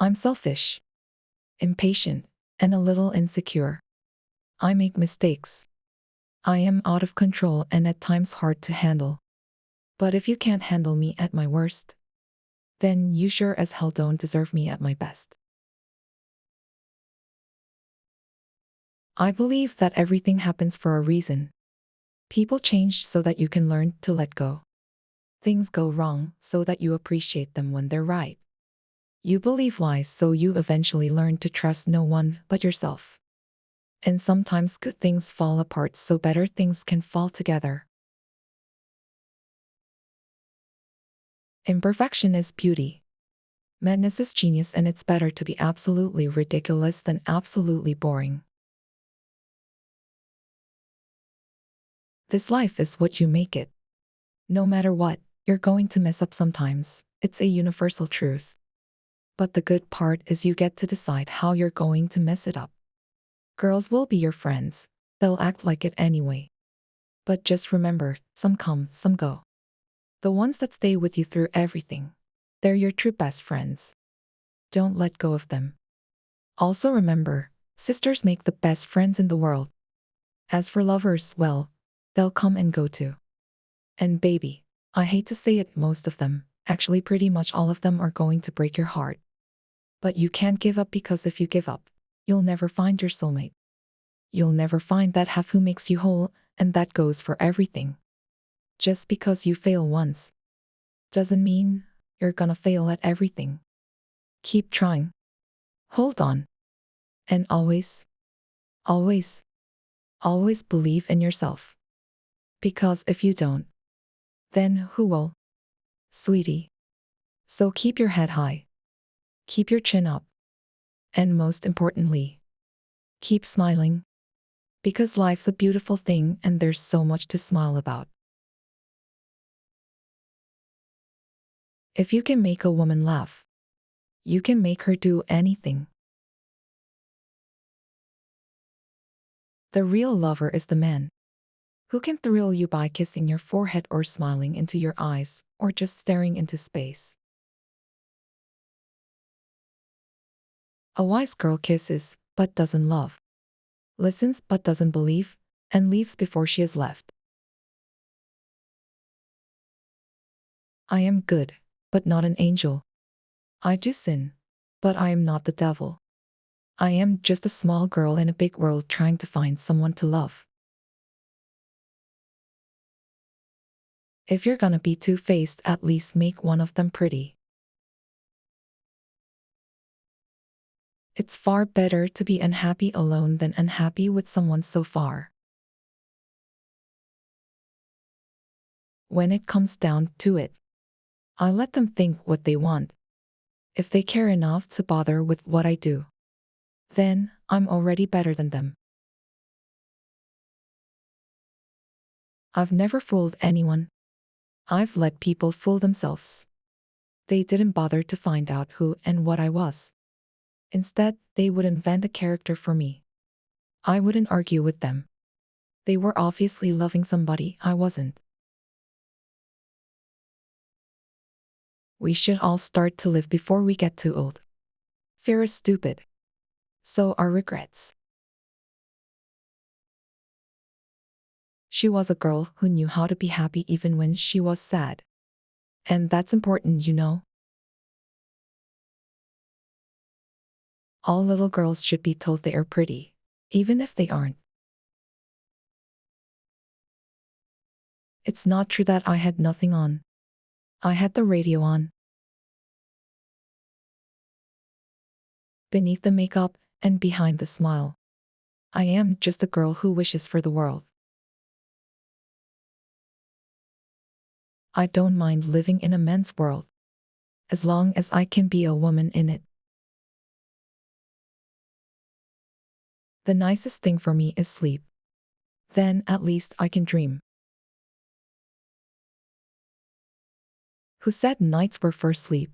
I'm selfish, impatient, and a little insecure. I make mistakes. I am out of control and at times hard to handle. But if you can't handle me at my worst, then you sure as hell don't deserve me at my best. I believe that everything happens for a reason. People change so that you can learn to let go. Things go wrong so that you appreciate them when they're right. You believe lies so you eventually learn to trust no one but yourself. And sometimes good things fall apart so better things can fall together. Imperfection is beauty. Madness is genius, and it's better to be absolutely ridiculous than absolutely boring. This life is what you make it. No matter what, you're going to mess up sometimes. It's a universal truth. But the good part is you get to decide how you're going to mess it up. Girls will be your friends. They'll act like it anyway. But just remember, some come, some go. The ones that stay with you through everything, they're your true best friends. Don't let go of them. Also remember, sisters make the best friends in the world. As for lovers, well, they'll come and go too. And baby, I hate to say it, most of them, actually pretty much all of them, are going to break your heart. But you can't give up, because if you give up, you'll never find your soulmate. You'll never find that half who makes you whole, and that goes for everything. Just because you fail once doesn't mean you're gonna fail at everything. Keep trying. Hold on. And always, always, always believe in yourself. Because if you don't, then who will? Sweetie. So keep your head high. Keep your chin up. And most importantly, keep smiling. Because life's a beautiful thing and there's so much to smile about. If you can make a woman laugh, you can make her do anything. The real lover is the man who can thrill you by kissing your forehead or smiling into your eyes or just staring into space. A wise girl kisses but doesn't love, listens but doesn't believe, and leaves before she is left. I am good, but not an angel. I do sin, but I am not the devil. I am just a small girl in a big world trying to find someone to love. If you're gonna be two-faced, at least make one of them pretty. It's far better to be unhappy alone than unhappy with someone so far. When it comes down to it, I let them think what they want. If they care enough to bother with what I do, then I'm already better than them. I've never fooled anyone. I've let people fool themselves. They didn't bother to find out who and what I was. Instead, they would invent a character for me. I wouldn't argue with them. They were obviously loving somebody I wasn't. We should all start to live before we get too old. Fear is stupid. So are regrets. She was a girl who knew how to be happy even when she was sad. And that's important, you know. All little girls should be told they are pretty, even if they aren't. It's not true that I had nothing on. I had the radio on. Beneath the makeup and behind the smile, I am just a girl who wishes for the world. I don't mind living in a man's world, as long as I can be a woman in it. The nicest thing for me is sleep. Then at least I can dream. Who said nights were for sleep?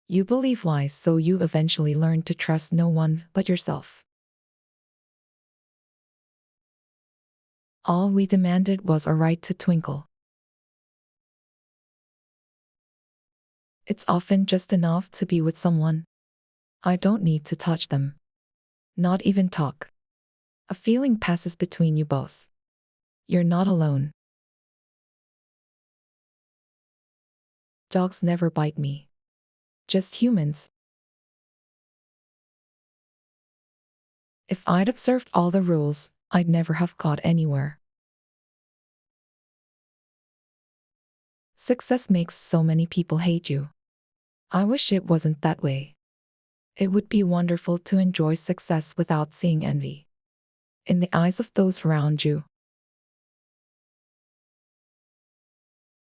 You believe lies so you eventually learn to trust no one but yourself. All we demanded was a right to twinkle. It's often just enough to be with someone. I don't need to touch them. Not even talk. A feeling passes between you both. You're not alone. Dogs never bite me. Just humans. If I'd observed all the rules, I'd never have got anywhere. Success makes so many people hate you. I wish it wasn't that way. It would be wonderful to enjoy success without seeing envy in the eyes of those around you.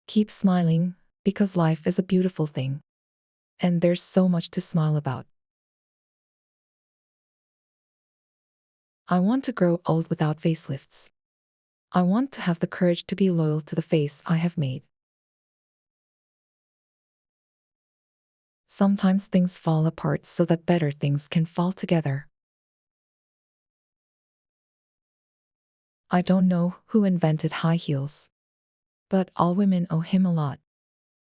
Keep smiling, because life is a beautiful thing. And there's so much to smile about. I want to grow old without facelifts. I want to have the courage to be loyal to the face I have made. Sometimes things fall apart so that better things can fall together. I don't know who invented high heels, but all women owe him a lot.